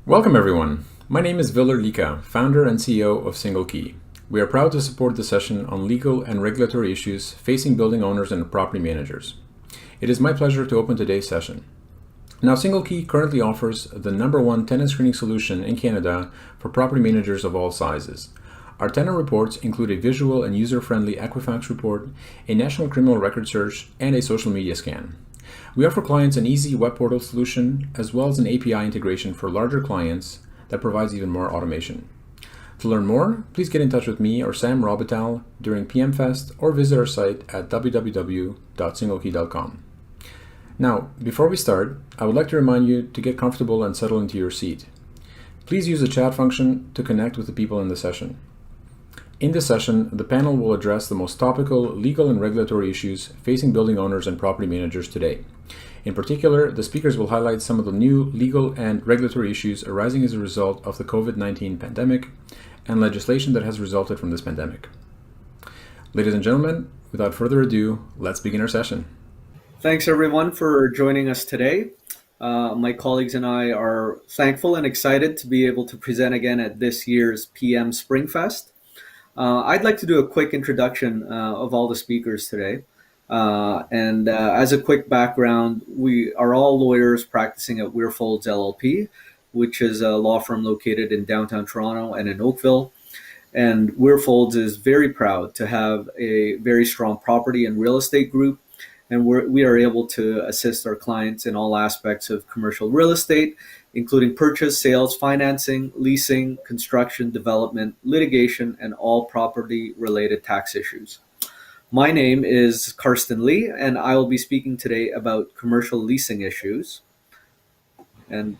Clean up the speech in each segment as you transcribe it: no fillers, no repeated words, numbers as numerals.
Welcome everyone. My name is Lika, founder and CEO of SingleKey. We are proud to support the session on legal and regulatory issues facing building owners and property managers. It is my pleasure to open today's session. Now, SingleKey currently offers the #1 tenant screening solution in Canada for property managers of all sizes. Our tenant reports include a visual and user-friendly Equifax report, a national criminal record search, and a social media scan. We offer clients an easy web portal solution as well as an API integration for larger clients that provides even more automation. To learn more, please get in touch with me or Sam Robital during PM Fest or visit our site at www.singlekey.com. Now, before we start, I would like to remind you to get comfortable and settle into your seat. Please use the chat function to connect with the people in the session. In this session, the panel will address the most topical legal and regulatory issues facing building owners and property managers today. In particular, the speakers will highlight some of the new legal and regulatory issues arising as a result of the COVID-19 pandemic and legislation that has resulted from this pandemic. Ladies and gentlemen, without further ado, let's begin our session. Thanks everyone for joining us today. My colleagues and I are thankful and excited to be able to present again at this year's PM SpringFest. I'd like to do a quick introduction of all the speakers today. As a quick background, we are all lawyers practicing at Weirfolds LLP, which is a law firm located in downtown Toronto and in Oakville. And Weirfolds is very proud to have a very strong property and real estate group. And we are able to assist our clients in all aspects of commercial real estate, including purchase, sales, financing, leasing, construction, development, litigation, and all property-related tax issues. My name is Karsten Lee, and I will be speaking today about commercial leasing issues. And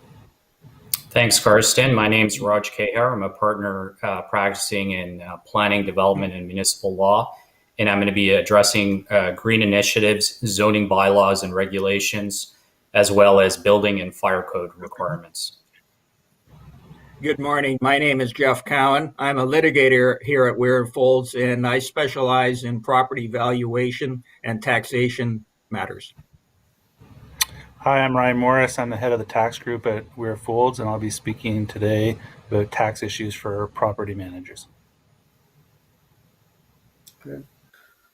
thanks, Karsten. My name is Raj Kehar. I'm a partner practicing in planning, development, and municipal law. And I'm going to be addressing green initiatives, zoning bylaws and regulations, as well as building and fire code requirements. Good morning. My name is Jeff Cowan. I'm a litigator here at Weirfolds, and I specialize in property valuation and taxation matters. Hi, I'm Ryan Morris. I'm the head of the tax group at Weirfolds, and I'll be speaking today about tax issues for property managers. Okay.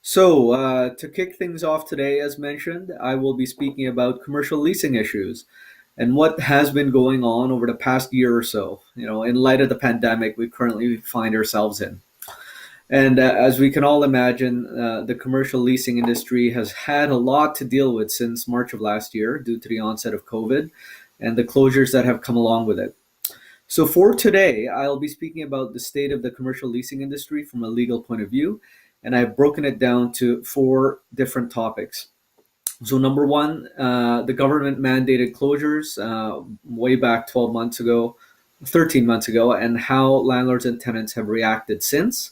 So to kick things off today, as mentioned, I will be speaking about commercial leasing issues and what has been going on over the past year or so, in light of the pandemic we currently find ourselves in. And as we can all imagine, the commercial leasing industry has had a lot to deal with since March of last year due to the onset of COVID and the closures that have come along with it. So for today, I'll be speaking about the state of the commercial leasing industry from a legal point of view, and I've broken it down to 4 different topics. So number 1, the government mandated closures way back 13 months ago, and how landlords and tenants have reacted since.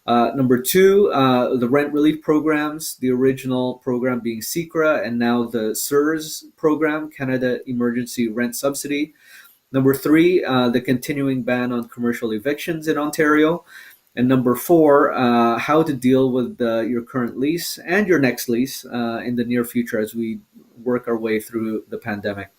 Number 2, the rent relief programs, the original program being CECRA and now the CERS program, Canada Emergency Rent Subsidy. Number 3, the continuing ban on commercial evictions in Ontario. And number 4, how to deal with your current lease and your next lease in the near future as we work our way through the pandemic.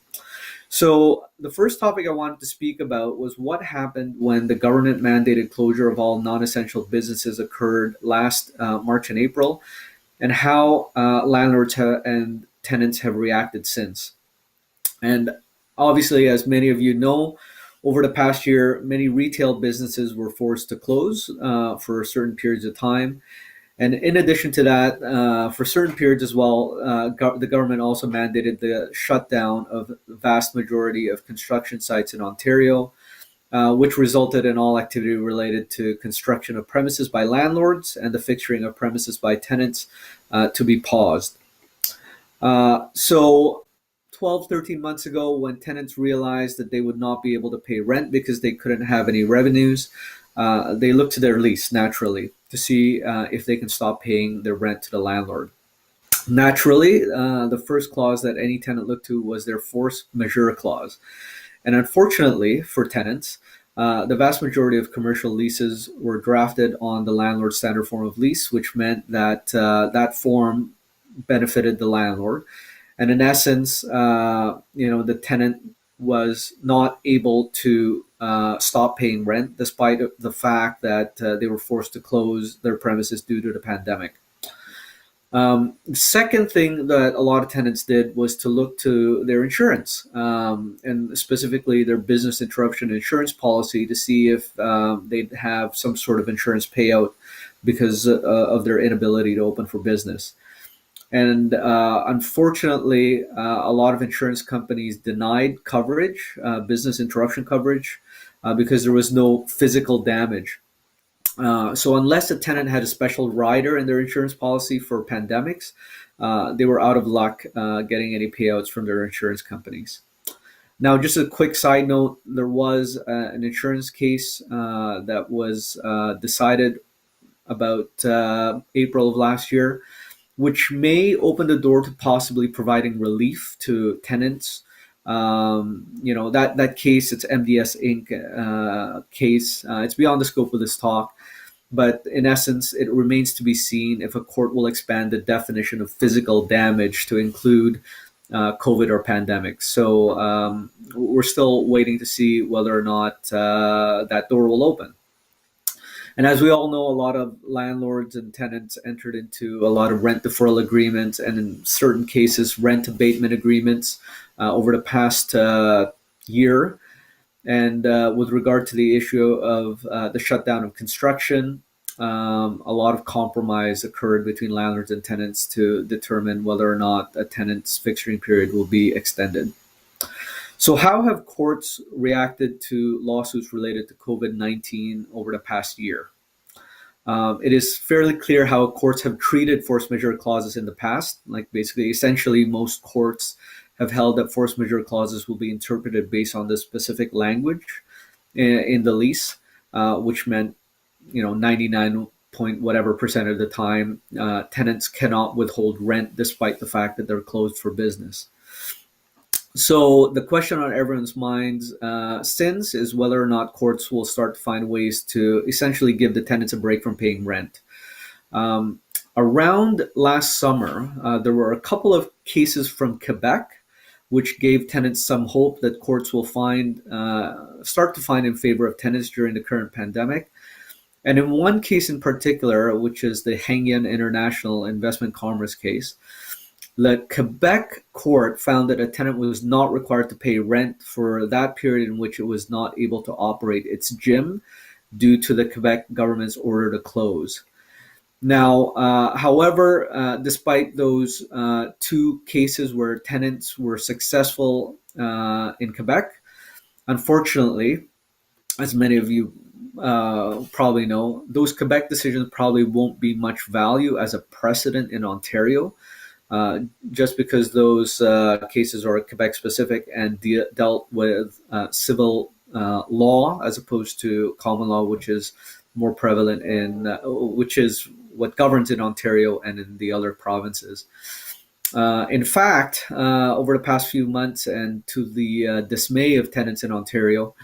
So the first topic I wanted to speak about was what happened when the government mandated closure of all non-essential businesses occurred last March and April, and how landlords and tenants have reacted since. And obviously, as many of you know, over the past year, many retail businesses were forced to close for certain periods of time. And in addition to that, for certain periods as well, the government also mandated the shutdown of the vast majority of construction sites in Ontario, which resulted in all activity related to construction of premises by landlords and the fixturing of premises by tenants to be paused. So 13 months ago, when tenants realized that they would not be able to pay rent because they couldn't have any revenues, they looked to their lease naturally to see if they can stop paying their rent to the landlord. Naturally, the first clause that any tenant looked to was their force majeure clause. And unfortunately for tenants, the vast majority of commercial leases were drafted on the landlord standard form of lease, which meant that that form benefited the landlord. And in essence, the tenant was not able to stop paying rent despite the fact that they were forced to close their premises due to the pandemic. The second thing that a lot of tenants did was to look to their insurance, and specifically their business interruption insurance policy, to see if they'd have some sort of insurance payout because of their inability to open for business. And unfortunately, a lot of insurance companies denied coverage, business interruption coverage, because there was no physical damage. So unless a tenant had a special rider in their insurance policy for pandemics, they were out of luck getting any payouts from their insurance companies. Now, just a quick side note, there was an insurance case that was decided about April of last year, which may open the door to possibly providing relief to tenants. That case, it's MDS Inc. Case. It's beyond the scope of this talk. But in essence, it remains to be seen if a court will expand the definition of physical damage to include COVID or pandemic. So we're still waiting to see whether or not that door will open. And as we all know, a lot of landlords and tenants entered into a lot of rent deferral agreements and in certain cases, rent abatement agreements over the past year. And with regard to the issue of the shutdown of construction, a lot of compromise occurred between landlords and tenants to determine whether or not a tenant's fixturing period will be extended. So how have courts reacted to lawsuits related to COVID-19 over the past year? It is fairly clear how courts have treated force majeure clauses in the past. Like basically, essentially, most courts have held that force majeure clauses will be interpreted based on the specific language in the lease, which meant, 99 point whatever percent of the time, tenants cannot withhold rent despite the fact that they're closed for business. So the question on everyone's minds since is whether or not courts will start to find ways to essentially give the tenants a break from paying rent. Around last summer, there were a couple of cases from Quebec which gave tenants some hope that courts will start to find in favor of tenants during the current pandemic. And in one case in particular, which is the Hengyan International Investment Commerce case, the Quebec court found that a tenant was not required to pay rent for that period in which it was not able to operate its gym due to the Quebec government's order to close. Now, however, despite those two cases where tenants were successful in Quebec, unfortunately, as many of you probably know, those Quebec decisions probably won't be much value as a precedent in Ontario, just because those cases are Quebec specific and dealt with civil law as opposed to common law, which is more prevalent which is what governs in Ontario and in the other provinces. In fact, over the past few months and to the dismay of tenants in Ontario,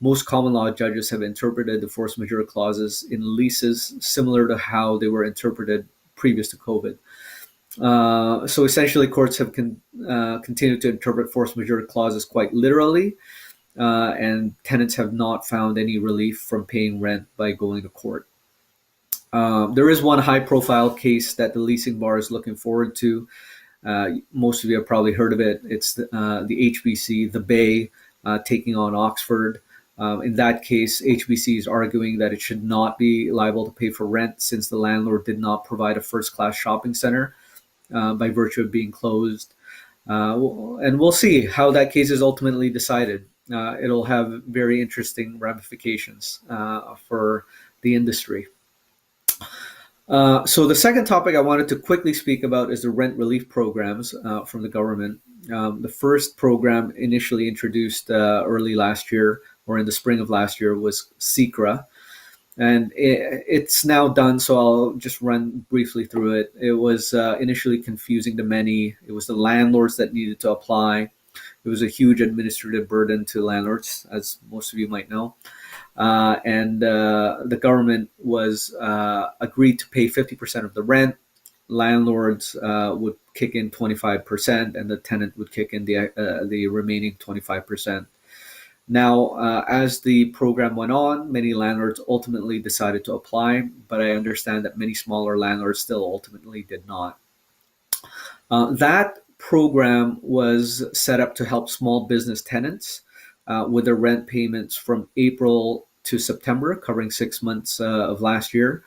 most common law judges have interpreted the force majeure clauses in leases similar to how they were interpreted previous to COVID. So essentially, courts have continued to interpret force majeure clauses quite literally, and tenants have not found any relief from paying rent by going to court. There is one high-profile case that the leasing bar is looking forward to. Most of you have probably heard of it. It's the HBC, the Bay, taking on Oxford. In that case, HBC is arguing that it should not be liable to pay for rent since the landlord did not provide a first-class shopping center by virtue of being closed. And we'll see how that case is ultimately decided. It'll have very interesting ramifications for the industry. So the second topic I wanted to quickly speak about is the rent relief programs from the government. The first program initially introduced early last year, or in the spring of last year, was SECRA. And it's now done, so I'll just run briefly through it. It was initially confusing to many. It was the landlords that needed to apply. It was a huge administrative burden to landlords, as most of you might know. And the government was agreed to pay 50% of the rent. landlords would kick in 25%, and the tenant would kick in the remaining 25%. Now, as the program went on, many landlords ultimately decided to apply, but I understand that many smaller landlords still ultimately did not. That program was set up to help small business tenants with their rent payments from April to September, covering 6 months of last year.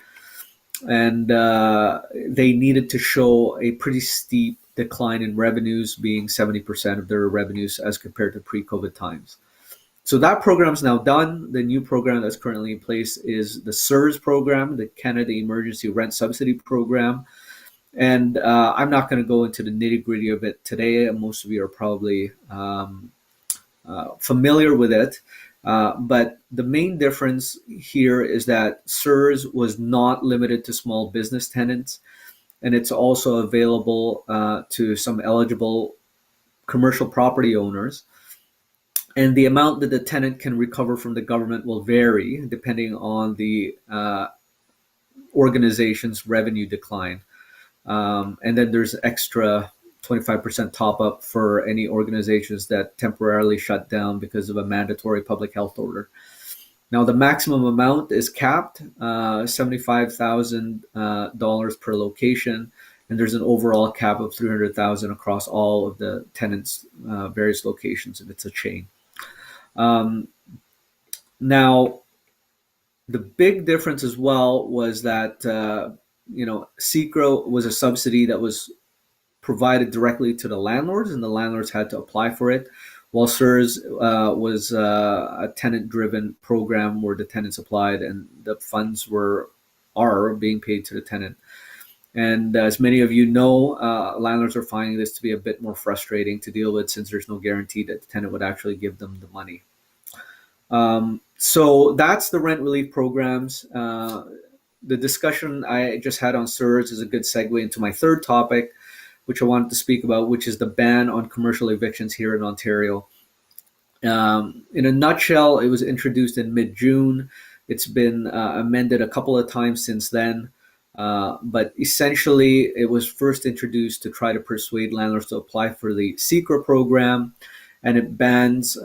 And they needed to show a pretty steep decline in revenues, being 70% of their revenues as compared to pre-COVID times. So that program is now done. The new program that's currently in place is the CERS program, the Canada Emergency Rent Subsidy Program. And I'm not going to go into the nitty-gritty of it today. Most of you are probably familiar with it. But the main difference here is that CERS was not limited to small business tenants, and it's also available to some eligible commercial property owners. And the amount that the tenant can recover from the government will vary depending on the organization's revenue decline. And then there's extra 25% top up for any organizations that temporarily shut down because of a mandatory public health order. Now, the maximum amount is capped, $75,000 per location, and there's an overall cap of $300,000 across all of the tenants' various locations if it's a chain. Now, the big difference as well was that CECRA was a subsidy that was provided directly to the landlords, and the landlords had to apply for it, while CERS was a tenant-driven program where the tenants applied and the funds are being paid to the tenant. And as many of you know, landlords are finding this to be a bit more frustrating to deal with, since there's no guarantee that the tenant would actually give them the money. So that's the rent relief programs. The discussion I just had on CERS is a good segue into my third topic, which I wanted to speak about, which is the ban on commercial evictions here in Ontario. In a nutshell, it was introduced in mid-June. It's been amended a couple of times since then. But essentially, it was first introduced to try to persuade landlords to apply for the CECRA program, and it bans,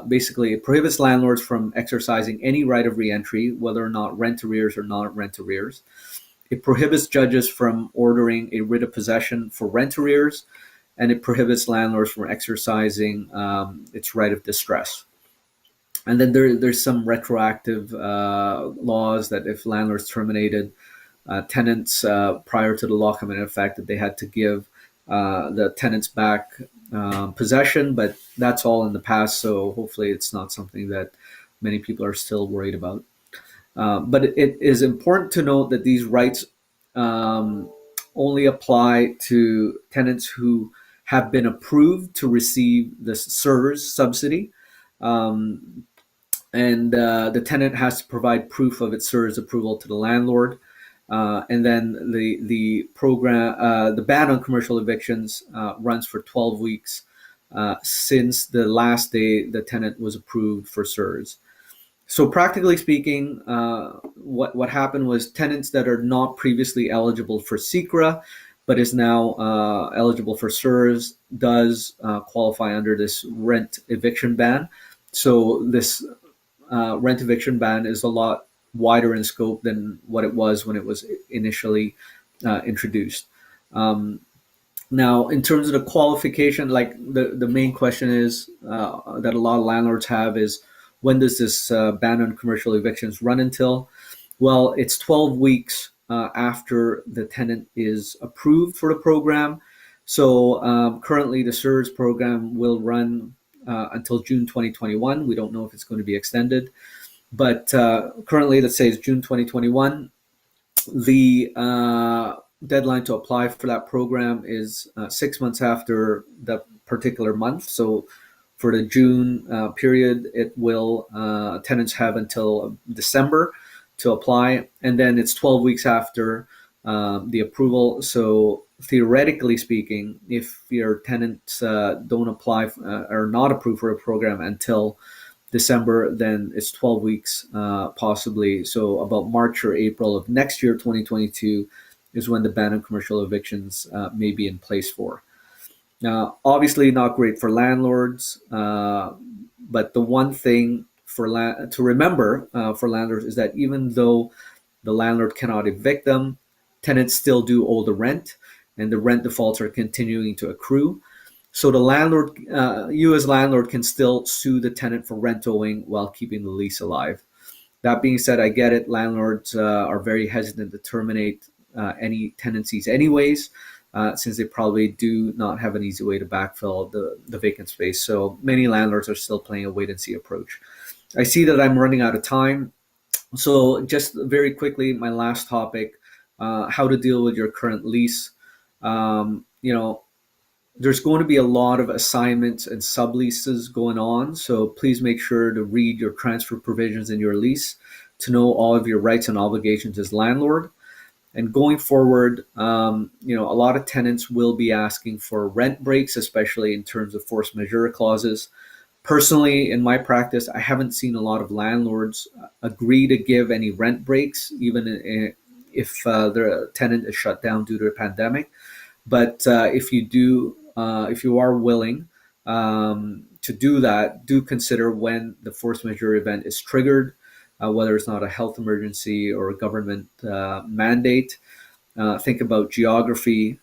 basically, it prohibits landlords from exercising any right of reentry, whether or not rent arrears or not rent arrears. It prohibits judges from ordering a writ of possession for rent arrears, and it prohibits landlords from exercising its right of distress. And then there's some retroactive laws that if landlords terminated tenants prior to the law coming into effect, that they had to give the tenants back possession, but that's all in the past, so hopefully it's not something that many people are still worried about. But it is important to note that these rights only apply to tenants who have been approved to receive the CERS subsidy. And the tenant has to provide proof of its CERS approval to the landlord. And then the program, the ban on commercial evictions runs for 12 weeks since the last day the tenant was approved for CERS. So practically speaking, what happened was tenants that are not previously eligible for CECRA, but is now eligible for CERS, does qualify under this rent eviction ban. So this rent eviction ban is a lot wider in scope than what it was when it was initially introduced. Now, in terms of the qualification, like the main question is that a lot of landlords have is, when does this ban on commercial evictions run until? Well, it's 12 weeks after the tenant is approved for the program. So currently the CERS program will run until June 2021. We don't know if it's going to be extended. But currently, let's say it's June 2021. The deadline to apply for that program is 6 months after the particular month. So for the June period, it will tenants have until December to apply, and then it's 12 weeks after the approval. So theoretically speaking, if your tenants don't apply or not approved for a program until December, then it's 12 weeks possibly. So about March or April of next year, 2022, is when the ban on commercial evictions may be in place for. Obviously not great for landlords, but the one thing to remember for landlords is that even though the landlord cannot evict them, tenants still do owe the rent, and the rent defaults are continuing to accrue. So the landlord, you as landlord, can still sue the tenant for rent owing while keeping the lease alive. That being said, I get it. Landlords are very hesitant to terminate any tenancies anyways, since they probably do not have an easy way to backfill the vacant space. So many landlords are still playing a wait-and-see approach. I see that I'm running out of time. So just very quickly, my last topic, how to deal with your current lease. There's going to be a lot of assignments and subleases going on. So please make sure to read your transfer provisions in your lease to know all of your rights and obligations as landlord. And going forward, a lot of tenants will be asking for rent breaks, especially in terms of force majeure clauses. Personally, in my practice, I haven't seen a lot of landlords agree to give any rent breaks, even if their tenant is shut down due to a pandemic. But if you are willing to do that, do consider when the force majeure event is triggered, whether it's not a health emergency or a government mandate. Think about geography.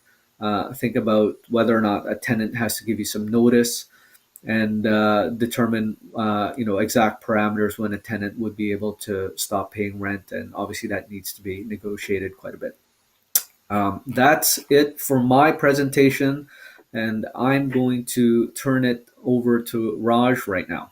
Think about whether or not a tenant has to give you some notice, and determine exact parameters when a tenant would be able to stop paying rent. And obviously that needs to be negotiated quite a bit. That's it for my presentation, and I'm going to turn it over to Raj right now.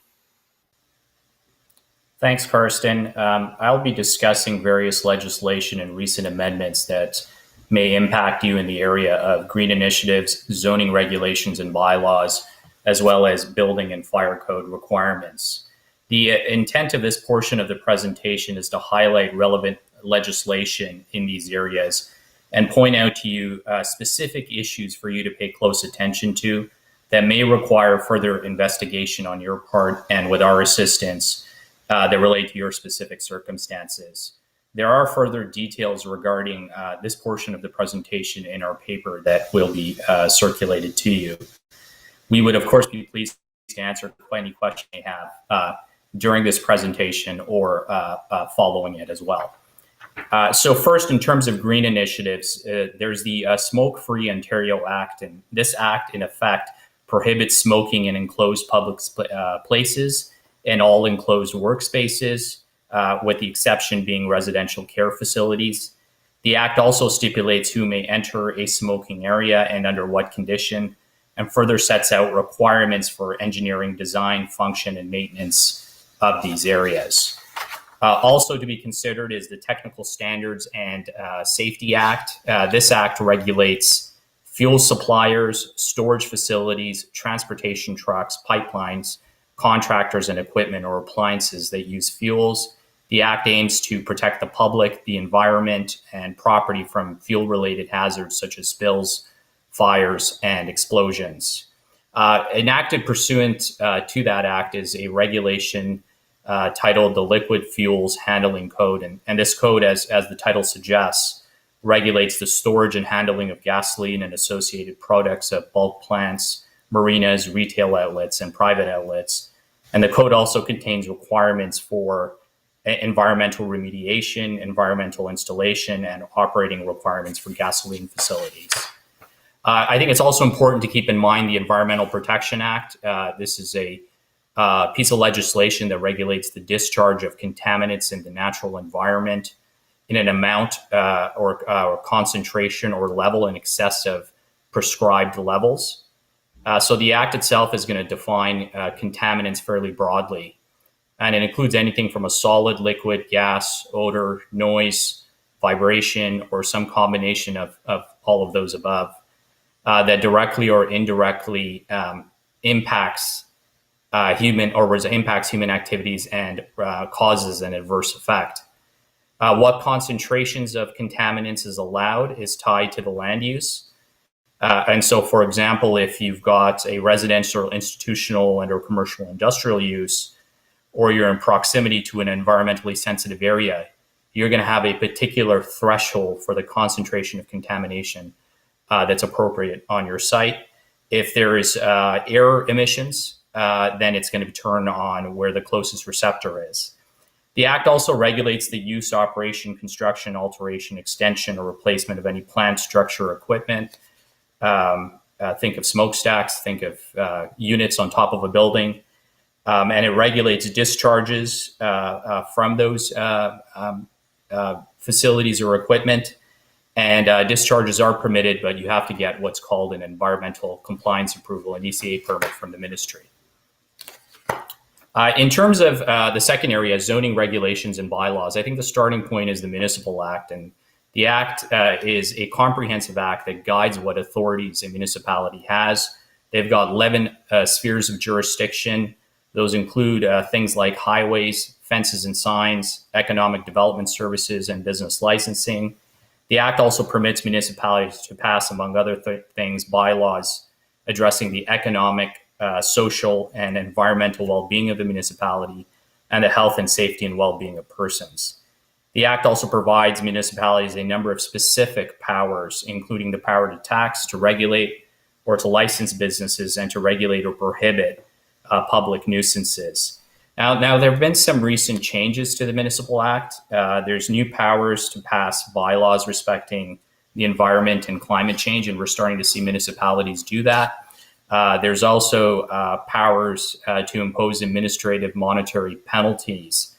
Thanks, Karsten. I'll be discussing various legislation and recent amendments that may impact you in the area of green initiatives, zoning regulations and bylaws, as well as building and fire code requirements. The intent of this portion of the presentation is to highlight relevant legislation in these areas and point out to you specific issues for you to pay close attention to that may require further investigation on your part and with our assistance that relate to your specific circumstances. There are further details regarding this portion of the presentation in our paper that will be circulated to you. We would, of course, be pleased to answer any questions you may have during this presentation or following it as well. So first, in terms of green initiatives, there's the Smoke-Free Ontario Act, and this act, in effect, prohibits smoking in enclosed public places and all enclosed workspaces, with the exception being residential care facilities. The act also stipulates who may enter a smoking area and under what condition, and further sets out requirements for engineering, design, function, and maintenance of these areas. Also to be considered is the Technical Standards and Safety Act. This act regulates fuel suppliers, storage facilities, transportation trucks, pipelines, contractors and equipment or appliances that use fuels. The act aims to protect the public, the environment, and property from fuel-related hazards such as spills, fires, and explosions. Enacted pursuant to that act is a regulation titled the Liquid Fuels Handling Code. And this code, as the title suggests, regulates the storage and handling of gasoline and associated products at bulk plants, marinas, retail outlets, and private outlets. And the code also contains requirements for environmental remediation, environmental installation, and operating requirements for gasoline facilities. I think it's also important to keep in mind the Environmental Protection Act. This is a piece of legislation that regulates the discharge of contaminants in the natural environment in an amount or concentration or level in excess of prescribed levels. So the act itself is going to define contaminants fairly broadly, and it includes anything from a solid, liquid, gas, odor, noise, vibration, or some combination of all of those above that directly or indirectly impacts human activities and causes an adverse effect. What concentrations of contaminants is allowed is tied to the land use. And so, for example, if you've got a residential, institutional, and or commercial industrial use, or you're in proximity to an environmentally sensitive area, you're going to have a particular threshold for the concentration of contamination that's appropriate on your site. If there is air emissions, then it's going to be turned on where the closest receptor is. The Act also regulates the use, operation, construction, alteration, extension, or replacement of any plant, structure, or equipment. Think of smokestacks, think of units on top of a building. And it regulates discharges from those facilities or equipment. And discharges are permitted, but you have to get what's called an environmental compliance approval, an ECA permit from the ministry. In terms of the second area, zoning regulations and bylaws, I think the starting point is the Municipal Act. And the Act is a comprehensive act that guides what authorities a municipality has. They've got 11 spheres of jurisdiction. Those include things like highways, fences and signs, economic development services, and business licensing. The Act also permits municipalities to pass, among other things, bylaws addressing the economic, social, and environmental well-being of the municipality and the health and safety and well-being of persons. The Act also provides municipalities a number of specific powers, including the power to tax, to regulate, or to license businesses, and to regulate or prohibit public nuisances. Now, there have been some recent changes to the Municipal Act. There's new powers to pass bylaws respecting the environment and climate change, and we're starting to see municipalities do that. There's also powers to impose administrative monetary penalties.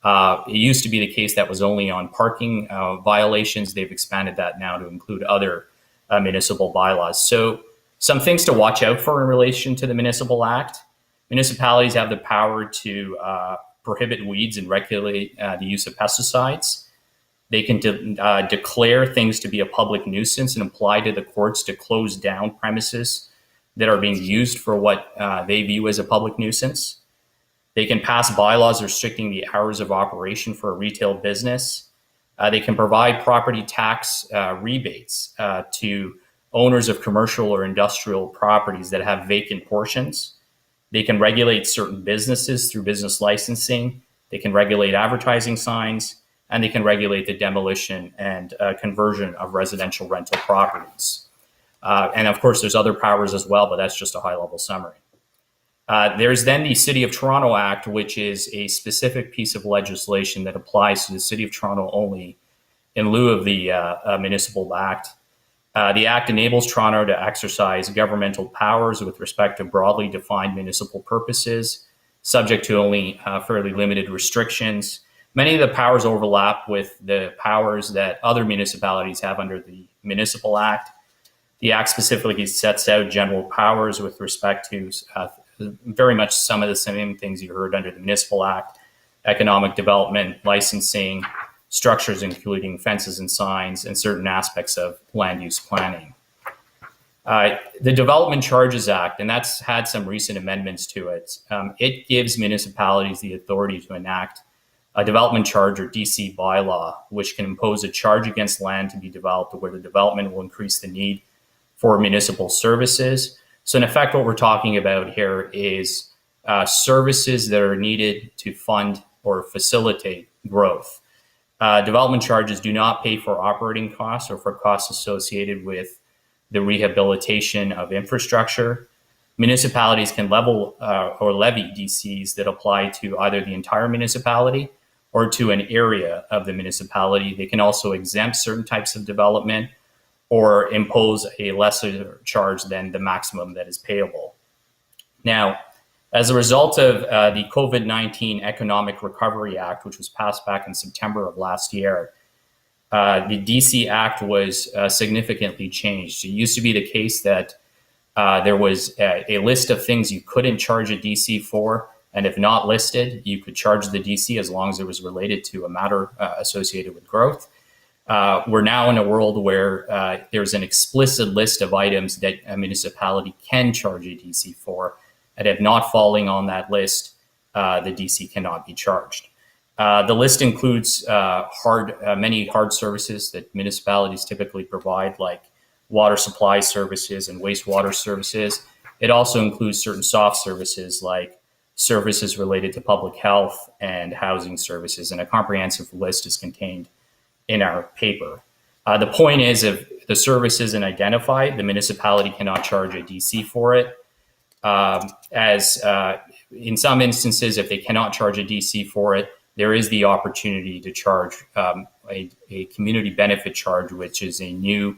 It used to be the case that was only on parking violations. They've expanded that now to include other municipal bylaws. So some things to watch out for in relation to the Municipal Act. Municipalities have the power to prohibit weeds and regulate the use of pesticides. They can declare things to be a public nuisance and apply to the courts to close down premises that are being used for what they view as a public nuisance. They can pass bylaws restricting the hours of operation for a retail business. They can provide property tax rebates to owners of commercial or industrial properties that have vacant portions. They can regulate certain businesses through business licensing. They can regulate advertising signs, and they can regulate the demolition and conversion of residential rental properties. And of course, there's other powers as well, but that's just a high-level summary. There's then the City of Toronto Act, which is a specific piece of legislation that applies to the City of Toronto only in lieu of the Municipal Act. The Act enables Toronto to exercise governmental powers with respect to broadly defined municipal purposes, subject to only fairly limited restrictions. Many of the powers overlap with the powers that other municipalities have under the Municipal Act. The Act specifically sets out general powers with respect to very much some of the same things you heard under the Municipal Act: economic development, licensing, structures including fences and signs, and certain aspects of land use planning. The Development Charges Act, and that's had some recent amendments to it, it gives municipalities the authority to enact a development charge or DC bylaw, which can impose a charge against land to be developed where the development will increase the need for municipal services. So in effect, what we're talking about here is services that are needed to fund or facilitate growth. Development charges do not pay for operating costs or for costs associated with the rehabilitation of infrastructure. Municipalities can level or levy DCs that apply to either the entire municipality or to an area of the municipality. They can also exempt certain types of development or impose a lesser charge than the maximum that is payable. Now, as a result of the COVID-19 Economic Recovery Act, which was passed back in September of last year, the DC Act was significantly changed. It used to be the case that there was a list of things you couldn't charge a DC for, and if not listed, you could charge the DC as long as it was related to a matter associated with growth. We're now in a world where there's an explicit list of items that a municipality can charge a DC for, and if not falling on that list, the DC cannot be charged. The list includes many hard services that municipalities typically provide, like water supply services and wastewater services. It also includes certain soft services like services related to public health, and housing services. And a comprehensive list is contained in our paper. The point is, if the service isn't identified, the municipality cannot charge a DC for it. In some instances, if they cannot charge a DC for it, there is the opportunity to charge a community benefit charge, which is a new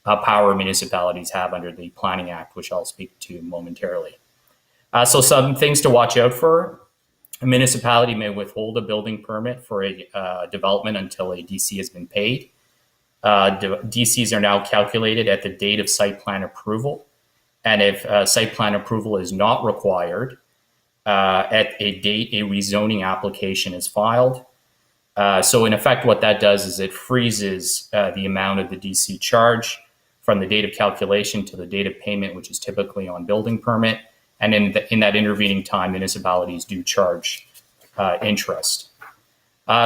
power municipalities have under the Planning Act, which I'll speak to momentarily. So some things to watch out for. A municipality may withhold a building permit for a development until a DC has been paid. DCs are now calculated at the date of site plan approval. And if site plan approval is not required, at a date a rezoning application is filed. So in effect, what that does is it freezes the amount of the DC charge from the date of calculation to the date of payment, which is typically on building permit. And in that intervening time, municipalities do charge interest.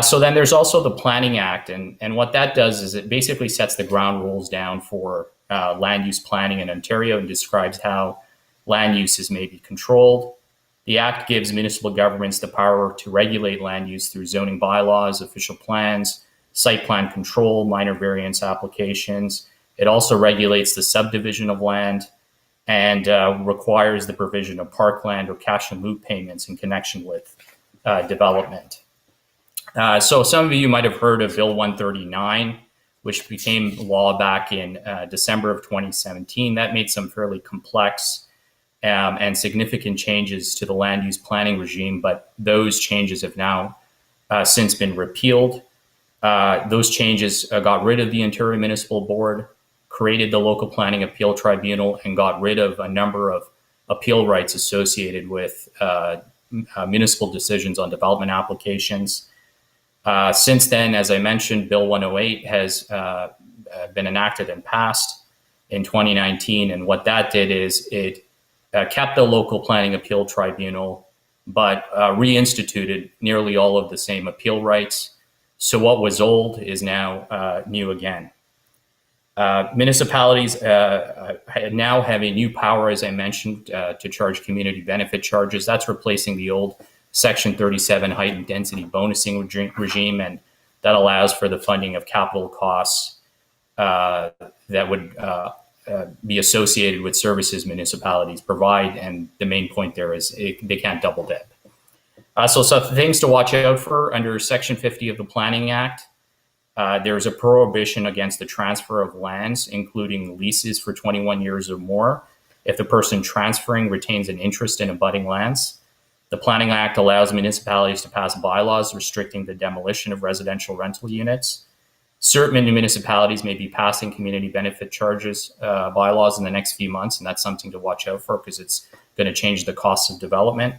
So then there's also the Planning Act. And what that does is it basically sets the ground rules down for land use planning in Ontario and describes how land uses may be controlled. The Act gives municipal governments the power to regulate land use through zoning bylaws, official plans, site plan control, minor variance applications. It also regulates the subdivision of land and requires the provision of parkland or cash in lieu payments in connection with development. So some of you might have heard of Bill 139, which became law back in December of 2017. That made some fairly complex and significant changes to the land use planning regime, but those changes have now since been repealed. Those changes got rid of the Ontario Municipal Board, created the Local Planning Appeal Tribunal, and got rid of a number of appeal rights associated with municipal decisions on development applications. Since then, as I mentioned, Bill 108 has been enacted and passed in 2019. And what that did is it kept the Local Planning Appeal Tribunal, but reinstituted nearly all of the same appeal rights. So what was old is now new again. Municipalities now have a new power, as I mentioned, to charge community benefit charges. That's replacing the old Section 37 heightened density bonusing regime, and that allows for the funding of capital costs that would be associated with services municipalities provide. And the main point there is they can't double dip. So some things to watch out for under Section 50 of the Planning Act. There's a prohibition against the transfer of lands, including leases for 21 years or more, if the person transferring retains an interest in abutting lands. The Planning Act allows municipalities to pass bylaws restricting the demolition of residential rental units. Certain municipalities may be passing community benefit charges bylaws in the next few months, and that's something to watch out for because it's going to change the costs of development.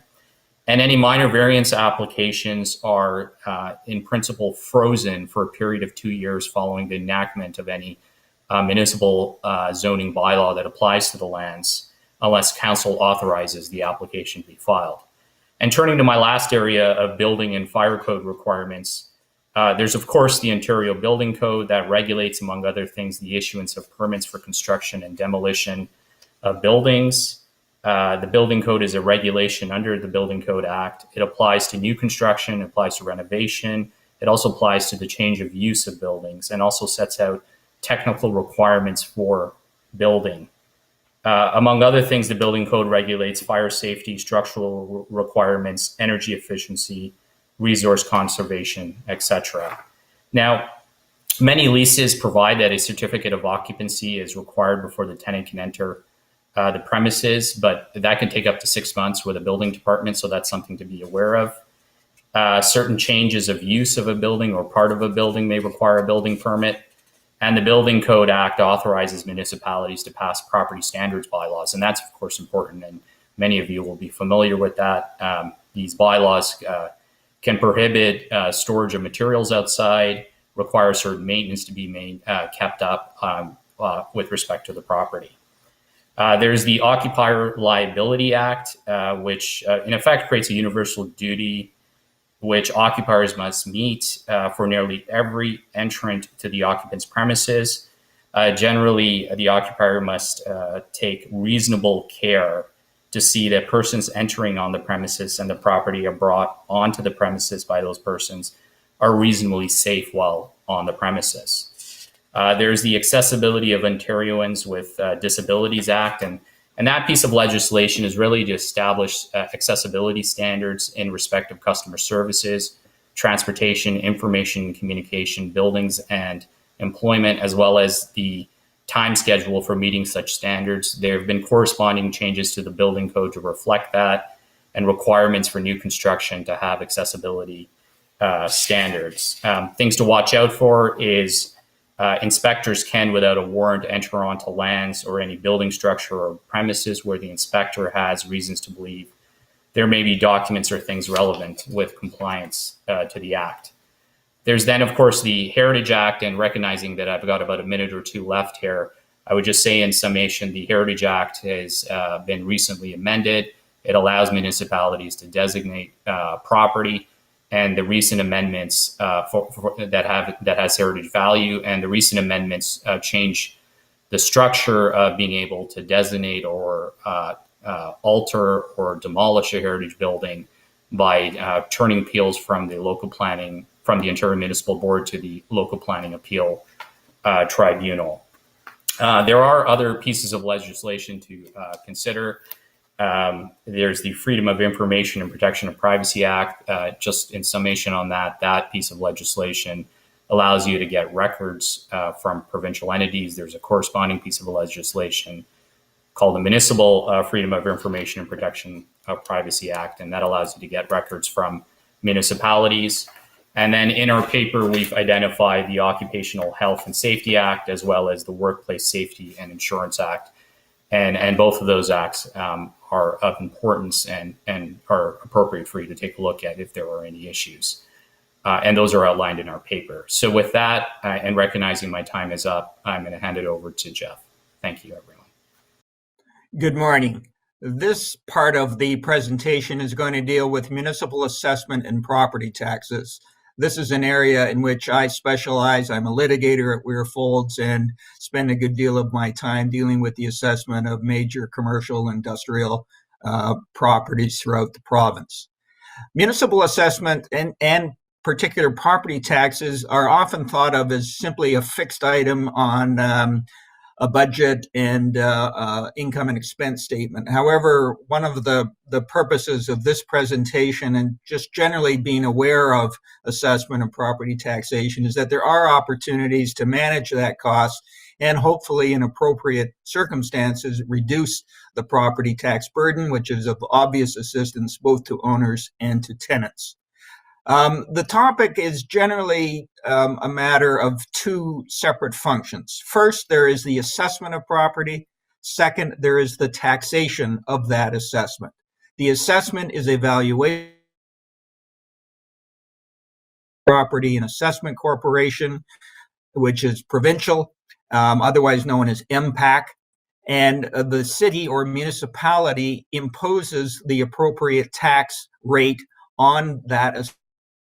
And any minor variance applications are, in principle, frozen for a period of 2 years following the enactment of any municipal zoning bylaw that applies to the lands, unless council authorizes the application to be filed. And turning to my last area of building and fire code requirements, there's, of course, the Ontario Building Code that regulates, among other things, the issuance of permits for construction and demolition of buildings. The Building Code is a regulation under the Building Code Act. It applies to new construction, it applies to renovation. It also applies to the change of use of buildings and also sets out technical requirements for building. Among other things, the Building Code regulates fire safety, structural requirements, energy efficiency, resource conservation, etc. Now, many leases provide that a certificate of occupancy is required before the tenant can enter the premises, but that can take up to 6 months with a building department, so that's something to be aware of. Certain changes of use of a building or part of a building may require a building permit. And the Building Code Act authorizes municipalities to pass property standards bylaws. And that's, of course, important. And many of you will be familiar with that. These bylaws can prohibit storage of materials outside, require certain maintenance to be kept up with respect to the property. There's the Occupier Liability Act, which in effect creates a universal duty which occupiers must meet for nearly every entrant to the occupant's premises. Generally, the occupier must take reasonable care to see that persons entering on the premises and the property are brought onto the premises by those persons are reasonably safe while on the premises. There's the Accessibility of Ontarians with Disabilities Act, and that piece of legislation is really to establish accessibility standards in respect of customer services, transportation, information and communication, buildings and employment, as well as the time schedule for meeting such standards. There have been corresponding changes to the building code to reflect that, and requirements for new construction to have accessibility standards. Things to watch out for is inspectors can, without a warrant, enter onto lands or any building structure or premises where the inspector has reasons to believe there may be documents or things relevant with compliance to the Act. There's then, of course, the Heritage Act, and recognizing that I've got about a minute or two left here, I would just say in summation, the Heritage Act has been recently amended. It allows municipalities to designate property, and the recent amendments that has heritage value, and the recent amendments change the structure of being able to designate or alter or demolish a heritage building by turning appeals from the local planning, from the Ontario Municipal Board to the local planning appeal tribunal. There are other pieces of legislation to consider. There's the Freedom of Information and Protection of Privacy Act. Just in summation on that piece of legislation allows you to get records from provincial entities. There's a corresponding piece of legislation called the Municipal Freedom of Information and Protection of Privacy Act, and that allows you to get records from municipalities. And then in our paper, we've identified the Occupational Health and Safety Act, as well as the Workplace Safety and Insurance Act. And both of those acts are of importance and are appropriate for you to take a look at if there are any issues. And those are outlined in our paper. So with that, and recognizing my time is up, I'm going to hand it over to Jeff. Thank you, everyone. Good morning. This part of the presentation is going to deal with municipal assessment and property taxes. This is an area in which I specialize. I'm a litigator at Weir Folds and spend a good deal of my time dealing with the assessment of major commercial, industrial properties throughout the province. Municipal assessment and particular property taxes are often thought of as simply a fixed item on a budget and income and expense statement. However, one of the purposes of this presentation and just generally being aware of assessment and property taxation is that there are opportunities to manage that cost and hopefully in appropriate circumstances reduce the property tax burden, which is of obvious assistance both to owners and to tenants. The topic is generally a matter of two separate functions. First, there is the assessment of property. Second, there is the taxation of that assessment. The assessment is a valuation property and assessment corporation, which is provincial, otherwise known as MPAC, and the city or municipality imposes the appropriate tax rate on that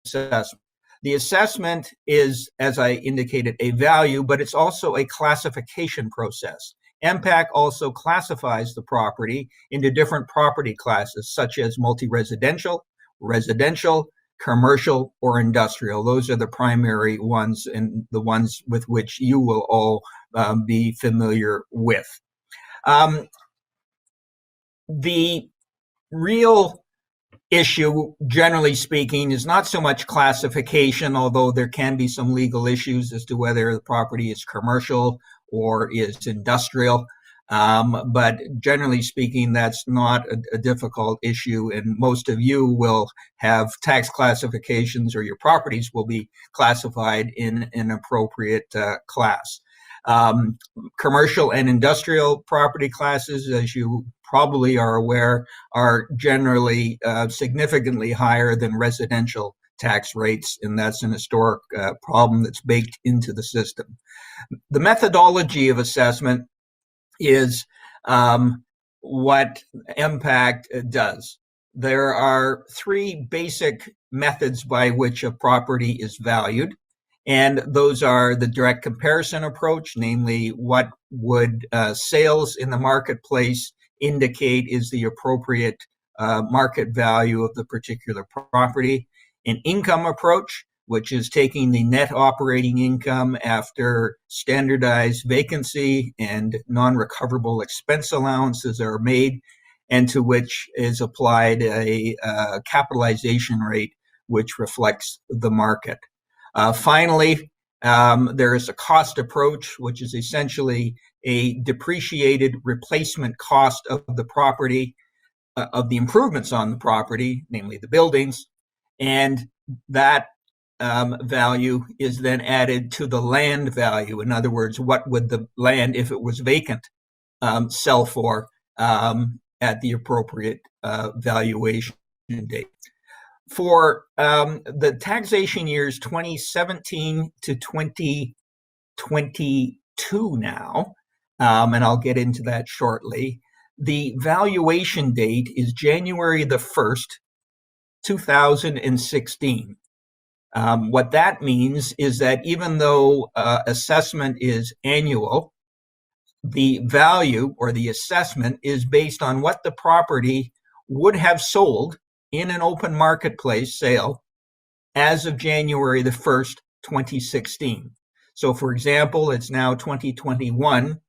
assessment. The assessment is, as I indicated, a value, but it's also a classification process. MPAC also classifies the property into different property classes, such as multi-residential, residential, commercial, or industrial. Those are the primary ones and the ones with which you will all be familiar with. The real issue, generally speaking, is not so much classification, although there can be some legal issues as to whether the property is commercial or is industrial. But generally speaking, that's not a difficult issue, and most of you will have tax classifications, or your properties will be classified in an appropriate class. Commercial and industrial property classes, as you probably are aware, are generally significantly higher than residential tax rates, and that's an historic problem that's baked into the system. The methodology of assessment is what MPAC does. There are three basic methods by which a property is valued. And those are the direct comparison approach, namely what would sales in the marketplace indicate is the appropriate market value of the particular property. An income approach, which is taking the net operating income after standardized vacancy and non-recoverable expense allowances are made, and to which is applied a capitalization rate which reflects the market. Finally, there is a cost approach, which is essentially a depreciated replacement cost of the property, of the improvements on the property, namely the buildings, and that value is then added to the land value. In other words, what would the land, if it was vacant, sell for at the appropriate valuation date. For the taxation years 2017 to 2022 now, and I'll get into that shortly, the valuation date is January the 1st, 2016. What that means is that even though assessment is annual, the value or the assessment is based on what the property would have sold in an open marketplace sale as of January the 1st, 2016. So for example, it's now 2021.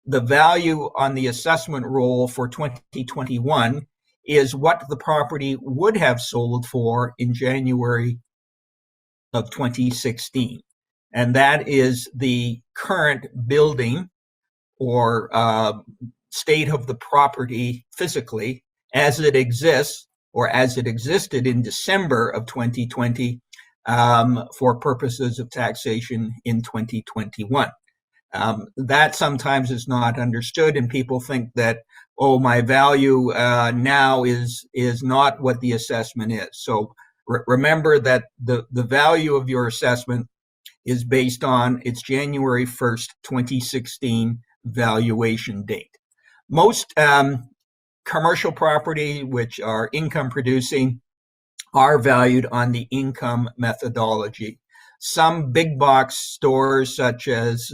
The value on the assessment roll for 2021 is what the property would have sold for in January of 2016. And that is the current building or state of the property physically as it exists or as it existed in December of 2020 for purposes of taxation in 2021. That sometimes is not understood, and people think that, oh, my value now is not what the assessment is. So remember that the value of your assessment is based on its January 1st, 2016 valuation date. Most commercial property, which are income producing, are valued on the income methodology. Some big box stores such as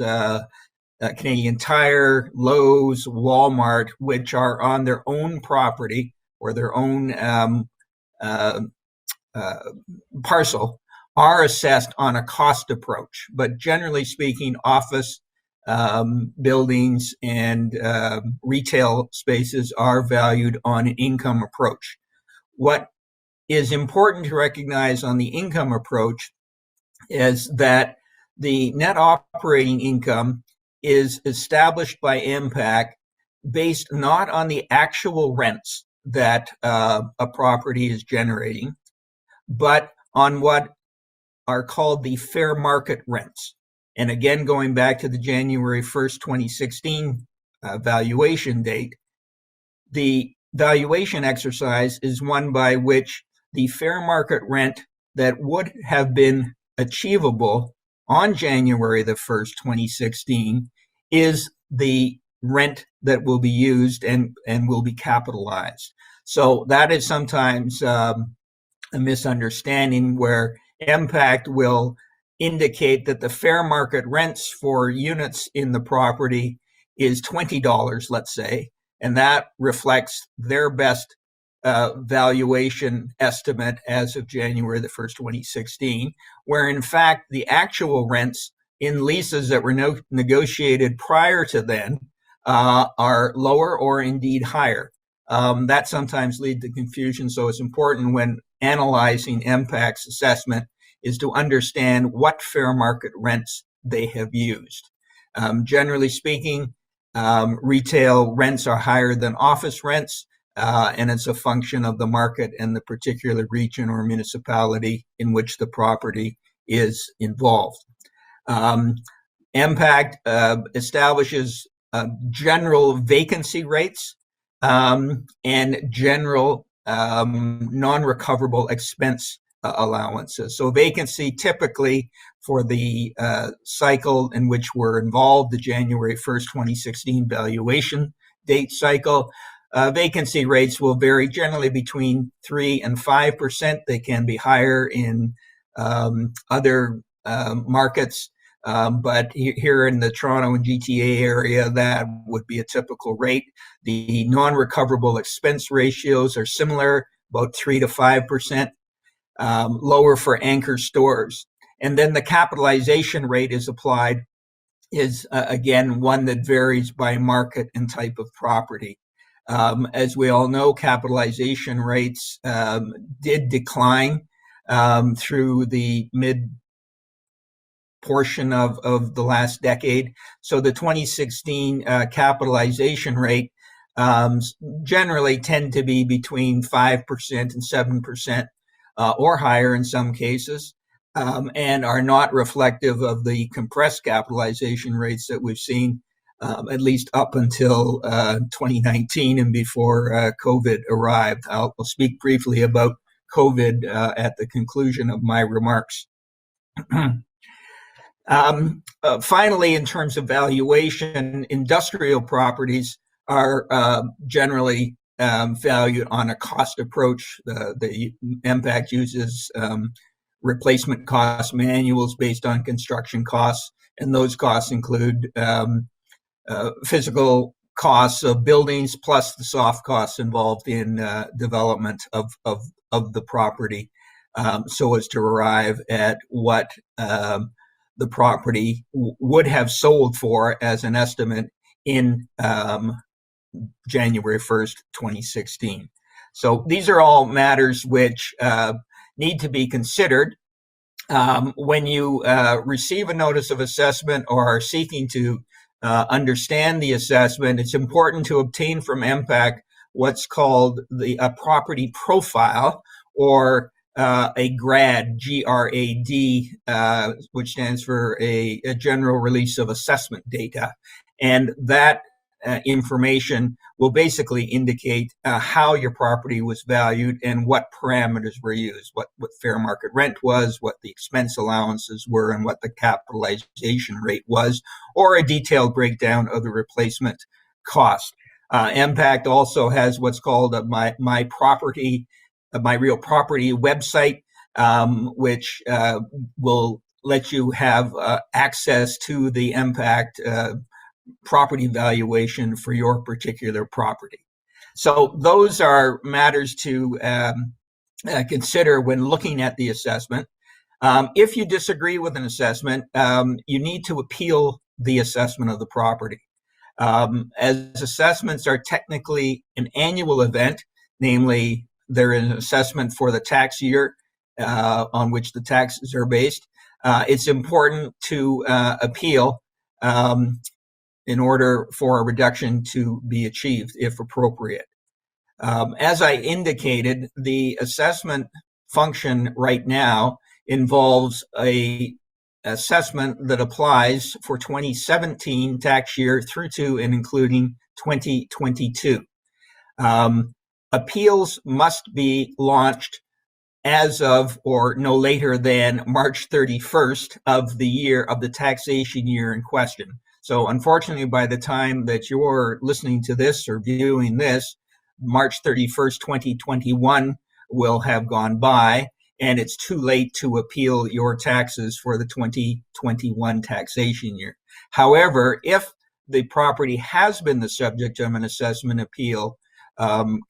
Canadian Tire, Lowe's, Walmart, which are on their own property or their own parcel, are assessed on a cost approach. But generally speaking, office buildings and retail spaces are valued on an income approach. What is important to recognize on the income approach is that the net operating income is established by MPAC based not on the actual rents that a property is generating, but on what are called the fair market rents. And again, going back to the January 1st, 2016 valuation date, the valuation exercise is one by which the fair market rent that would have been achievable on January the 1st, 2016 is the rent that will be used and will be capitalized. So that is sometimes a misunderstanding where MPAC will indicate that the fair market rents for units in the property is $20, let's say, and that reflects their best valuation estimate as of January the 1st, 2016, where in fact the actual rents in leases that were negotiated prior to then are lower or indeed higher. That sometimes leads to confusion, so it's important when analyzing MPAC's assessment is to understand what fair market rents they have used. Generally speaking, retail rents are higher than office rents, and it's a function of the market and the particular region or municipality in which the property is involved. MPAC establishes general vacancy rates and general non-recoverable expense allowances. So vacancy typically for the cycle in which we're involved, the January 1st, 2016 valuation date cycle, vacancy rates will vary generally between 3 and 5%. They can be higher in other markets. But here in the Toronto and GTA area, that would be a typical rate. The non-recoverable expense ratios are similar, about 3 to 5%, lower for anchor stores. And then the capitalization rate is applied is, again, one that varies by market and type of property. As we all know, capitalization rates did decline through the mid portion of the last decade. So the 2016 capitalization rate generally tend to be between 5% and 7% or higher in some cases, and are not reflective of the compressed capitalization rates that we've seen at least up until 2019 and before COVID arrived. I'll speak briefly about COVID at the conclusion of my remarks. Finally, in terms of valuation, industrial properties are generally valued on a cost approach. The MPACT uses replacement cost manuals based on construction costs, and those costs include physical costs of buildings plus the soft costs involved in development of the property, so as to arrive at what the property would have sold for as an estimate in January 1st, 2016. So these are all matters which need to be considered when you receive a notice of assessment or are seeking to understand the assessment. It's important to obtain from MPAC what's called a property profile, or a GRAD, G-R-A-D, which stands for a general release of assessment data. And that information will basically indicate how your property was valued and what parameters were used, what fair market rent was, what the expense allowances were, and what the capitalization rate was, or a detailed breakdown of the replacement cost. MPACT also has what's called my real property website, which will let you have access to the MPACT property valuation for your particular property. So those are matters to consider when looking at the assessment. If you disagree with an assessment, you need to appeal the assessment of the property. As assessments are technically an annual event, namely there is an assessment for the tax year on which the taxes are based, it's important to appeal in order for a reduction to be achieved if appropriate. As I indicated, the assessment function right now involves an assessment that applies for 2017 tax year through to and including 2022. Appeals must be launched as of or no later than March 31st of the year of the taxation year in question. So unfortunately, by the time that you're listening to this or viewing this, March 31st, 2021 will have gone by, and it's too late to appeal your taxes for the 2021 taxation year. However, if the property has been the subject of an assessment appeal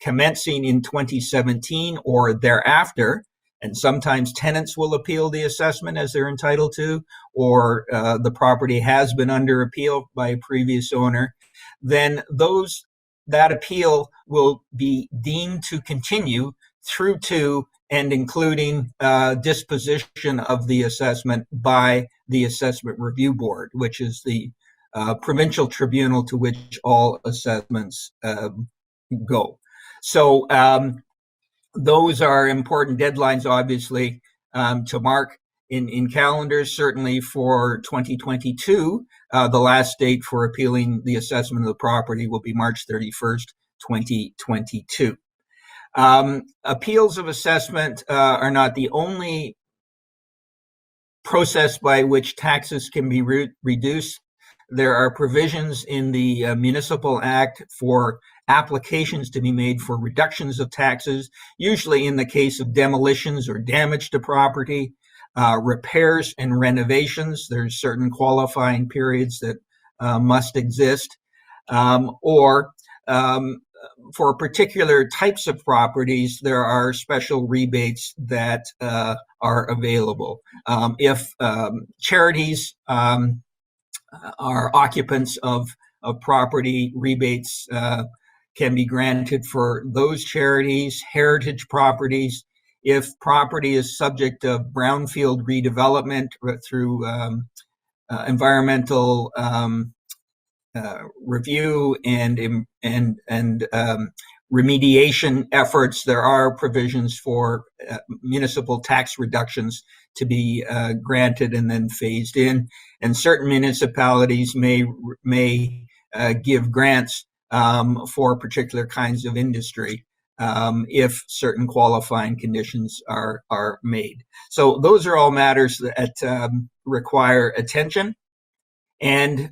commencing in 2017 or thereafter, and sometimes tenants will appeal the assessment as they're entitled to, or the property has been under appeal by a previous owner, then that appeal will be deemed to continue through to and including disposition of the assessment by the Assessment Review Board, which is the provincial tribunal to which all assessments go. So those are important deadlines, obviously, to mark in calendars. Certainly for 2022, the last date for appealing the assessment of the property will be March 31st, 2022. Appeals of assessment are not the only process by which taxes can be reduced. There are provisions in the Municipal Act for applications to be made for reductions of taxes, usually in the case of demolitions or damage to property. repairs and renovations. There's certain qualifying periods that must exist, or for particular types of properties, there are special rebates that are available. If charities are occupants of property, rebates can be granted for those charities. Heritage properties, if property is subject to brownfield redevelopment through environmental review and remediation efforts, there are provisions for municipal tax reductions to be granted and then phased in. And certain municipalities may give grants for particular kinds of industry if certain qualifying conditions are made. So those are all matters that require attention. And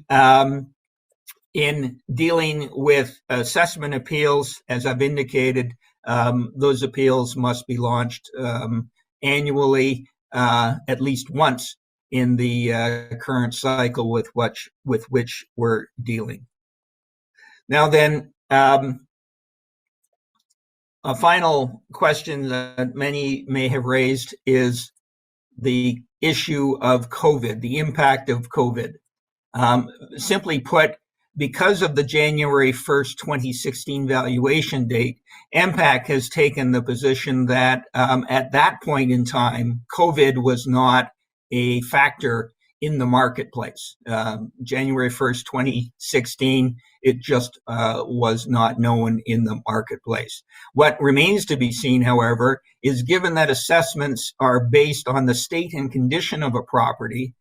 in dealing with assessment appeals, as I've indicated, those appeals must be launched annually, at least once in the current cycle with which we're dealing. Now then, a final question that many may have raised is the issue of COVID, the impact of COVID. Simply put, because of the January 1st, 2016 valuation date, MPAC has taken the position that at that point in time, COVID was not a factor in the marketplace. January 1st, 2016, it just was not known in the marketplace. What remains to be seen, however, is given that assessments are based on the state and condition of a property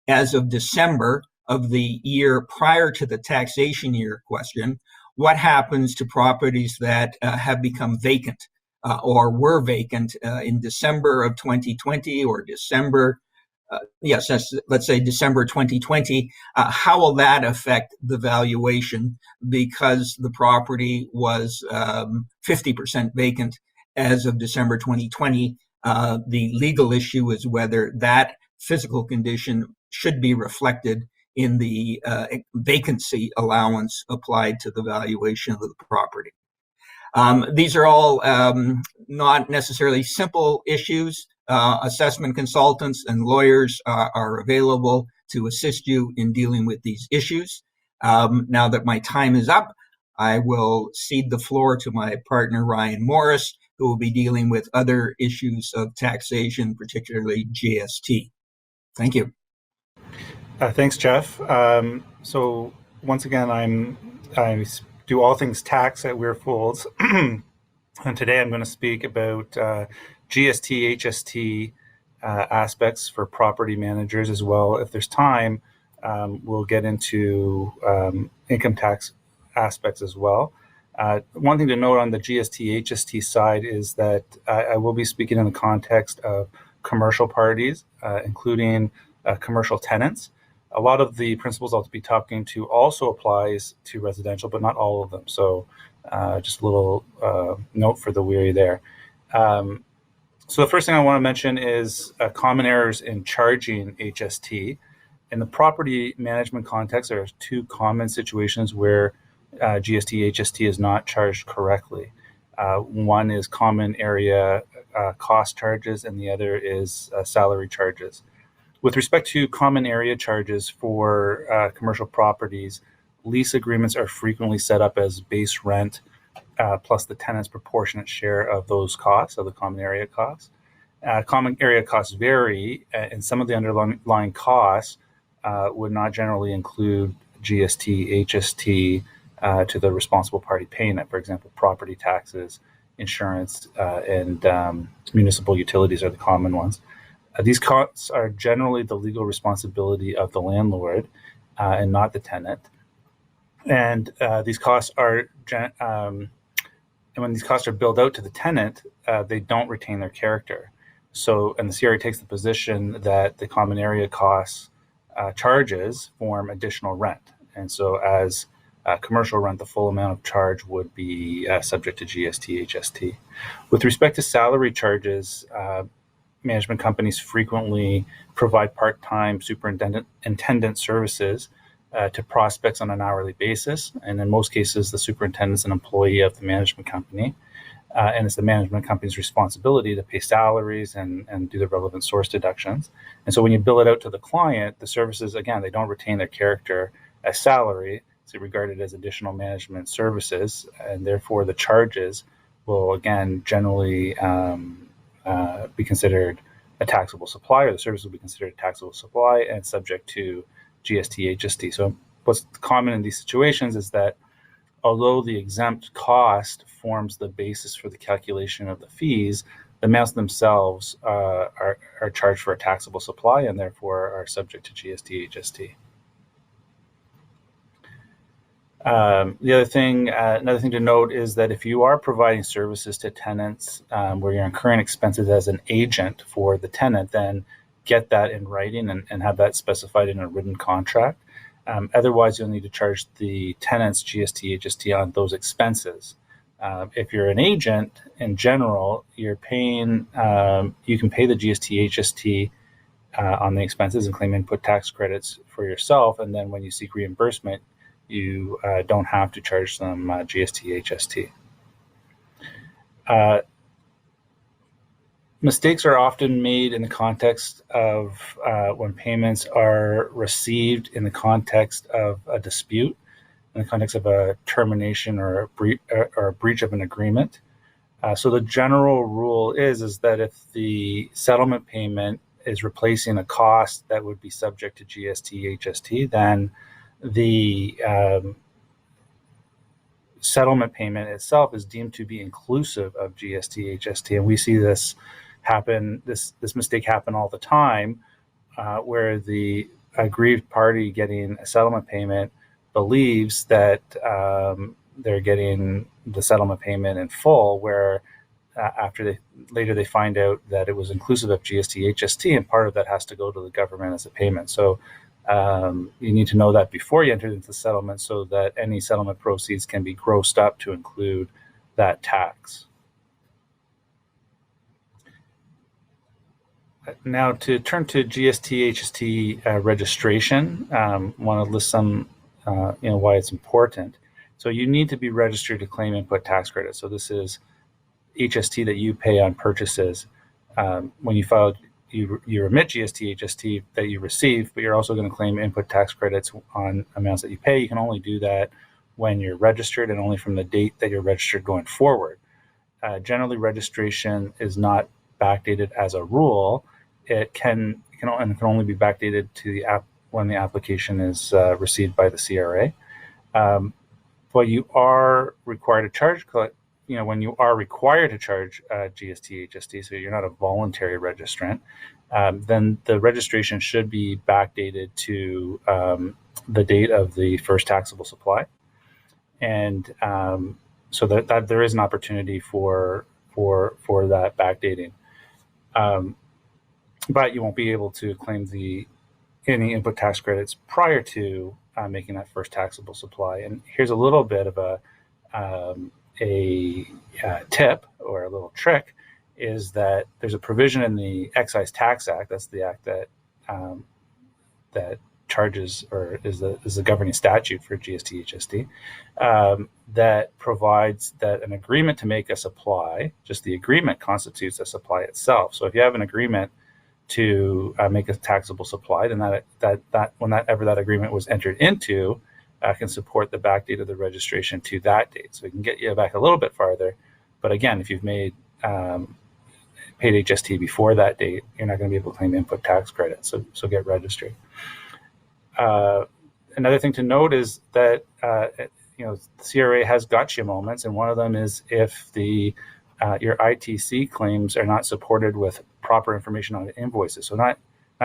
as of December of the year prior to the taxation year question, what happens to properties that have become vacant or were vacant in December of 2020 or December, let's say December 2020, how will that affect the valuation because the property was 50% vacant as of December 2020? The legal issue is whether that physical condition should be reflected in the vacancy allowance applied to the valuation of the property. These are all not necessarily simple issues. Assessment consultants and lawyers are available to assist you in dealing with these issues. Now that my time is up, I will cede the floor to my partner, Ryan Morris, who will be dealing with other issues of taxation, particularly GST. Thank you. Thanks, Jeff. So once again, I do all things tax at We're Fools, and today I'm going to speak about GST, HST aspects for property managers as well. If there's time, we'll get into income tax aspects as well. One thing to note on the GST, HST side is that I will be speaking in the context of commercial parties, including commercial tenants. A lot of the principles I'll be talking to also applies to residential, but not all of them. So just a little note for the weary there. So the first thing I want to mention is common errors in charging HST. In the property management context, there are two common situations where GST, HST is not charged correctly. One is common area cost charges, and the other is salary charges. With respect to common area charges for commercial properties, lease agreements are frequently set up as base rent plus the tenant's proportionate share of those costs, of the common area costs. Common area costs vary, and some of the underlying costs would not generally include GST, HST to the responsible party paying it. For example, property taxes, insurance, and municipal utilities are the common ones. These costs are generally the legal responsibility of the landlord and not the tenant. And these costs are, and when these costs are billed out to the tenant, they don't retain their character. So, and the CRA takes the position that the common area costs charges form additional rent. And so as commercial rent, the full amount of charge would be subject to GST, HST. With respect to salary charges, management companies frequently provide part-time superintendent services to prospects on an hourly basis. And in most cases, the superintendent is an employee of the management company. And it's the management company's responsibility to pay salaries and do the relevant source deductions. And so when you bill it out to the client, the services, again, they don't retain their character as salary. It's regarded as additional management services, and therefore the charges will, again, generally be considered a taxable supply, or the service will be considered a taxable supply and subject to Gst Hst. So what's common in these situations is that although the exempt cost forms the basis for the calculation of the fees, the amounts themselves are charged for a taxable supply and therefore are subject to Gst Hst. Another thing to note is that if you are providing services to tenants where you're incurring expenses as an agent for the tenant, then get that in writing and have that specified in a written contract. Otherwise, you'll need to charge the tenants Gst Hst on those expenses. If you're an agent, in general, you're paying. You can pay the Gst Hst on the expenses and claim input tax credits for yourself, and then when you seek reimbursement, you don't have to charge them Gst Hst. Mistakes are often made in the context of when payments are received in the context of a dispute, in the context of a termination or a breach of an agreement. So the general rule is that if the settlement payment is replacing a cost that would be subject to Gst Hst, then the settlement payment itself is deemed to be inclusive of Gst Hst, and we see this happen. This mistake happen all the time, where the aggrieved party getting a settlement payment believes that they're getting the settlement payment in full, where after later they find out that it was inclusive of Gst Hst, and part of that has to go to the government as a payment. So you need to know that before you enter into the settlement, so that any settlement proceeds can be grossed up to include that tax. Now, to turn to Gst Hst registration, want to list some, why it's important. So you need to be registered to claim input tax credit. So this is HST that you pay on purchases. When you file, you remit Gst Hst that you receive, but you're also going to claim input tax credits on amounts that you pay. You can only do that when you're registered and only from the date that you're registered going forward. Generally, registration is not backdated as a rule. It can only be backdated to the when the application is received by the CRA. But you are required to charge, when you are required to charge Gst Hst, so you're not a voluntary registrant, then the registration should be backdated to the date of the first taxable supply, and so that there is an opportunity for that backdating. But you won't be able to claim any input tax credits prior to making that first taxable supply. And here's a little bit of a tip or a little trick, is that there's a provision in the Excise Tax Act, that's the act that charges or is the governing statute for Gst Hst, that provides that an agreement to make a supply, just the agreement constitutes a supply itself. So if you have an agreement to make a taxable supply, then that whenever that agreement was entered into, can support the back date of the registration to that date. So it can get you back a little bit farther. But again, if you've paid HST before that date, you're not going to be able to claim input tax credit. So get registered. Another thing to note is that the CRA has gotcha moments, and one of them is if your ITC claims are not supported with proper information on the invoices. So not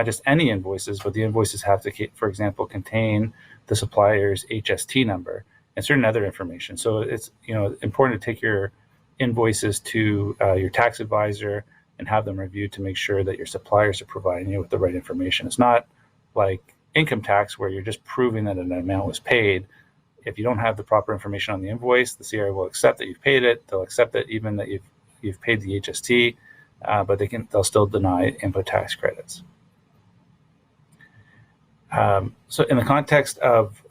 just any invoices, but the invoices have to, for example, contain the supplier's HST number and certain other information. So it's important to take your invoices to your tax advisor and have them reviewed to make sure that your suppliers are providing you with the right information. It's not like income tax where you're just proving that an amount was paid. If you don't have the proper information on the invoice, the CRA will accept that you've paid it. They'll accept that even that you've paid the HST. but they'll still deny input tax credits. So in the context of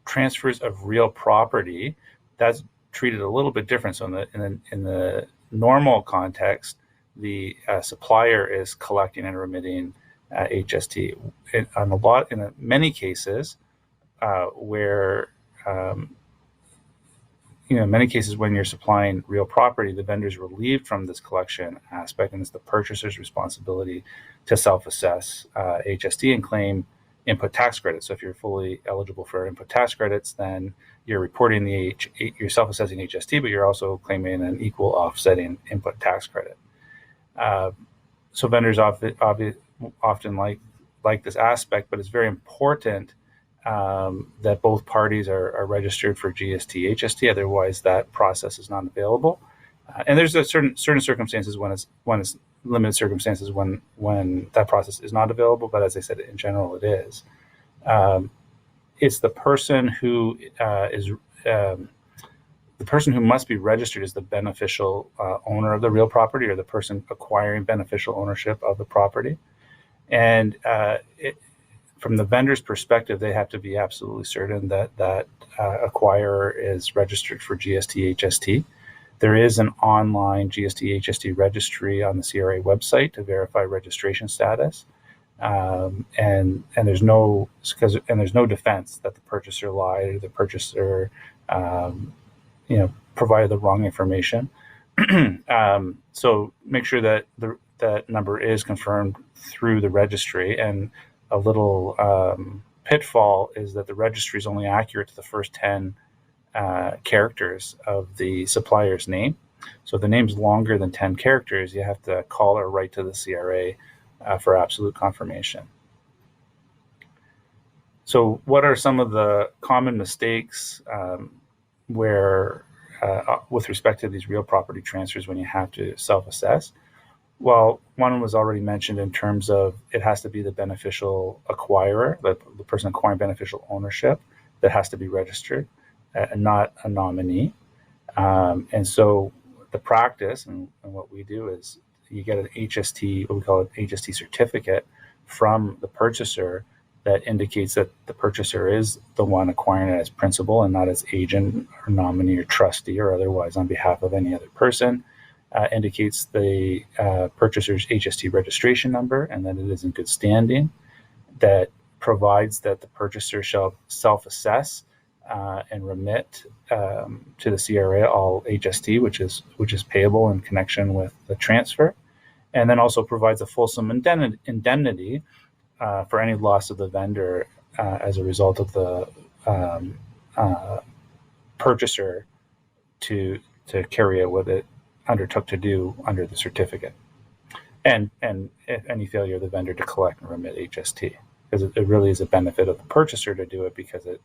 transfers of real property, that's treated a little bit different. So in the normal context, the supplier is collecting and remitting HST. In many cases, where in many cases when you're supplying real property, the vendor is relieved from this collection aspect, and it's the purchaser's responsibility to self-assess HST and claim input tax credits. So if you're fully eligible for input tax credits, then you're reporting you're self-assessing HST, but you're also claiming an equal offsetting input tax credit. So vendors often like this aspect, but it's very important that both parties are registered for GST, HST. Otherwise, that process is not available. And there's a certain circumstances when it's limited circumstances when that process is not available. But as I said, in general, it is. It's the person who the person who must be registered is the beneficial owner of the real property, or the person acquiring beneficial ownership of the property. And from the vendor's perspective, they have to be absolutely certain that acquirer is registered for GST, HST. There is an online GST, HST registry on the CRA website to verify registration status. And there's no defense that the purchaser lied or the purchaser provided the wrong information. So make sure that that number is confirmed through the registry. And a little pitfall is that the registry is only accurate to the first 10 characters of the supplier's name. So if the name's longer than 10 characters, you have to call or write to the CRA for absolute confirmation. So what are some of the common mistakes where with respect to these real property transfers when you have to self-assess? Well, one was already mentioned in terms of it has to be the beneficial acquirer, the person acquiring beneficial ownership, that has to be registered, and not a nominee. And so the practice and what we do is you get an HST, what we call an HST certificate from the purchaser that indicates that the purchaser is the one acquiring it as principal and not as agent or nominee or trustee or otherwise on behalf of any other person. Indicates the purchaser's HST registration number and that it is in good standing. That provides that the purchaser shall self-assess and remit to the CRA all HST, which is payable in connection with the transfer, and then also provides a fulsome indemnity for any loss of the vendor as a result of the purchaser to carry out what it undertook to do under the certificate, and any failure of the vendor to collect and remit HST, because it really is a benefit of the purchaser to do it because it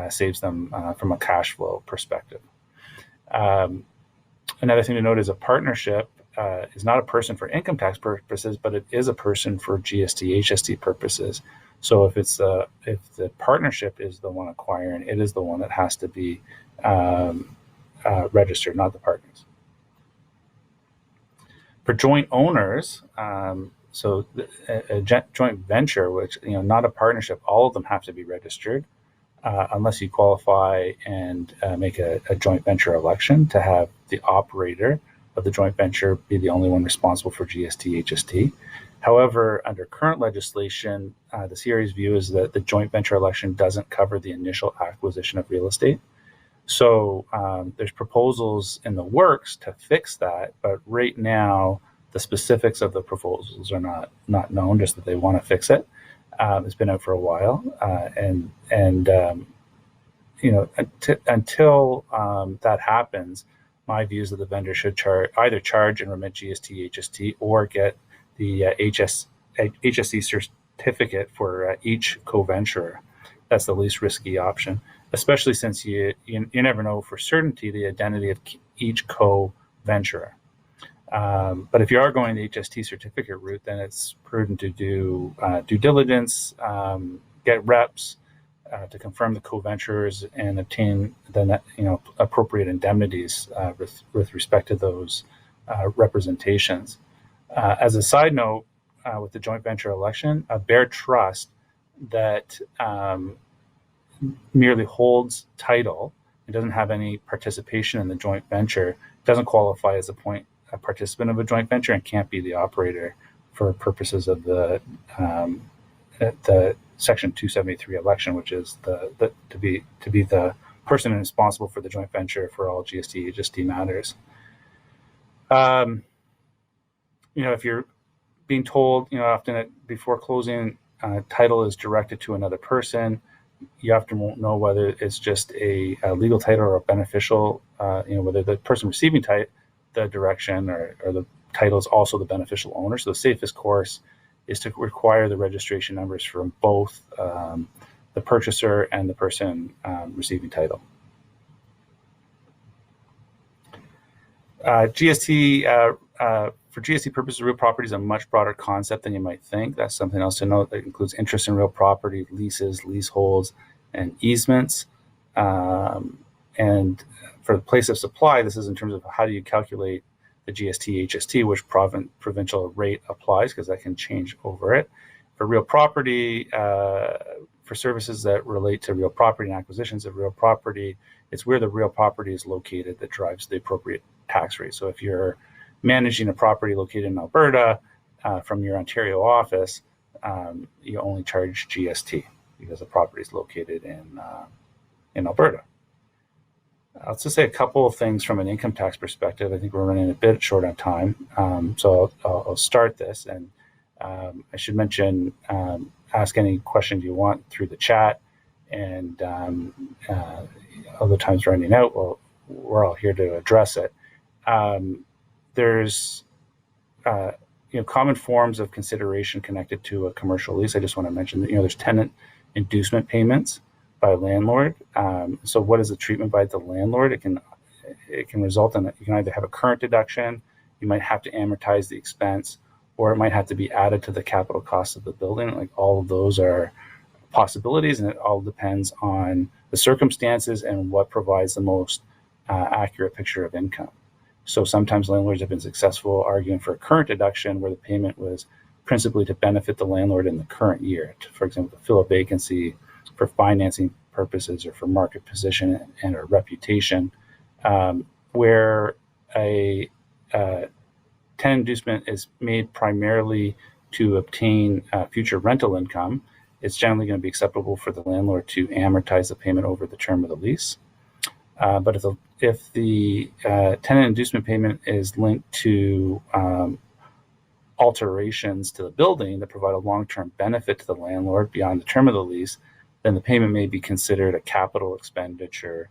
saves them from a cash flow perspective. Another thing to note is a partnership is not a person for income tax purposes, but it is a person for GST, HST purposes. So if the partnership is the one acquiring, it is the one that has to be registered, not the partners. For joint owners, so a joint venture, which not a partnership, all of them have to be registered, unless you qualify and make a joint venture election to have the operator of the joint venture be the only one responsible for GST, HST. However, under current legislation, the CRA's view is that the joint venture election doesn't cover the initial acquisition of real estate. So there's proposals in the works to fix that, but right now the specifics of the proposals are not known, just that they want to fix it. It's been out for a while, until that happens, my view is that the vendor should either charge and remit GST, HST, or get the HST certificate for each co-venturer. That's the least risky option, especially since you never know for certainty the identity of each co-venturer. But if you are going the HST certificate route, then it's prudent to do due diligence, get reps to confirm the co-venturers and obtain the appropriate indemnities with respect to those representations. As a side note, with the joint venture election, a bare trust that merely holds title and doesn't have any participation in the joint venture doesn't qualify as a participant of a joint venture and can't be the operator for purposes of the Section 273 election, which is to be the person responsible for the joint venture for all GST HST matters. If you're being told, often before closing, title is directed to another person, you often won't know whether it's just a legal title or a beneficial, whether the person receiving the direction or the title is also the beneficial owner. So the safest course is to require the registration numbers from both the purchaser and the person receiving title. GST, for GST purposes, real property is a much broader concept than you might think. That's something else to note. That includes interest in real property, leases, leaseholds, and easements. And for the place of supply, this is in terms of how do you calculate the GST HST, which provincial rate applies, because that can change over it. For real property, for services that relate to real property and acquisitions of real property, it's where the real property is located that drives the appropriate tax rate. So if you're managing a property located in Alberta from your Ontario office, you only charge GST because the property is located in Alberta. Let's just say a couple of things from an income tax perspective. I think we're running a bit short on time, so I'll start this. And I should mention, ask any questions you want through the chat, and other times running out, well, we're all here to address it. There's common forms of consideration connected to a commercial lease. I just want to mention that there's tenant inducement payments by a landlord. So what is the treatment by the landlord? It can result in that you can either have a current deduction, you might have to amortize the expense, or it might have to be added to the capital cost of the building. Like, all of those are possibilities, and it all depends on the circumstances and what provides the most accurate picture of income. So sometimes landlords have been successful arguing for a current deduction where the payment was principally to benefit the landlord in the current year, for example, to fill a vacancy, for financing purposes, or for market position and or reputation, where a tenant inducement is made primarily to obtain future rental income. It's generally going to be acceptable for the landlord to amortize the payment over the term of the lease. But if the tenant inducement payment is linked to alterations to the building that provide a long-term benefit to the landlord beyond the term of the lease, then the payment may be considered a capital expenditure,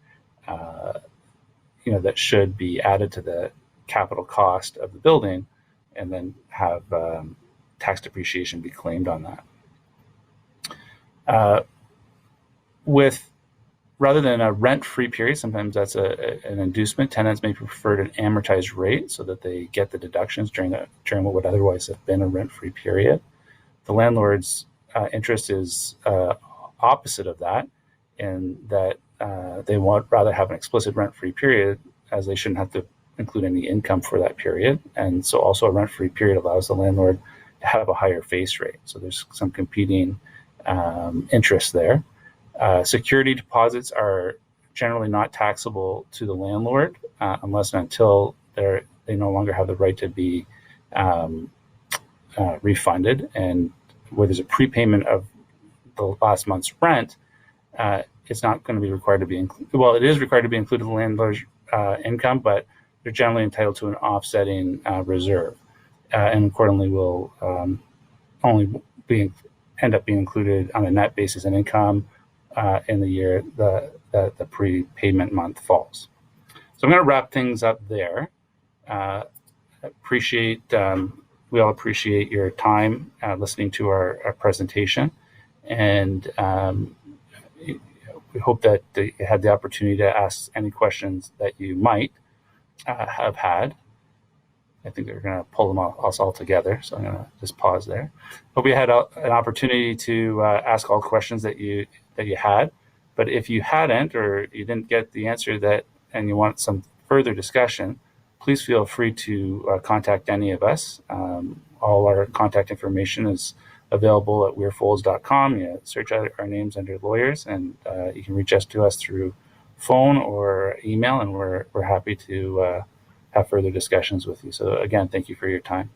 that should be added to the capital cost of the building, and then have tax depreciation be claimed on that. Rather than a rent-free period, sometimes that's an inducement. Tenants may prefer an amortized rate so that they get the deductions during what would otherwise have been a rent-free period. The landlord's interest is opposite of that, in that they want rather have an explicit rent-free period, as they shouldn't have to include any income for that period. And so also a rent-free period allows the landlord to have a higher face rate. So there's some competing interests there. Security deposits are generally not taxable to the landlord unless and until they no longer have the right to be refunded. And where there's a prepayment of the last month's rent, it's not going to be required to be included. Well, it is required to be included in the landlord's income, but they're generally entitled to an offsetting reserve, and accordingly will only end up being included on a net basis in income in the year that the prepayment month falls. So I'm going to wrap things up there. We all appreciate your time listening to our presentation, and we hope that you had the opportunity to ask any questions that you might have had. I think they're going to pull them all together, so I'm going to just pause there. Hope you had an opportunity to ask all questions that you had. But if you hadn't, or you didn't get the answer and you want some further discussion, please feel free to contact any of us. All our contact information is available at wearefolds.com. You search out our names under lawyers, and you can reach us through phone or email, and we're happy to have further discussions with you. So again, thank you for your time.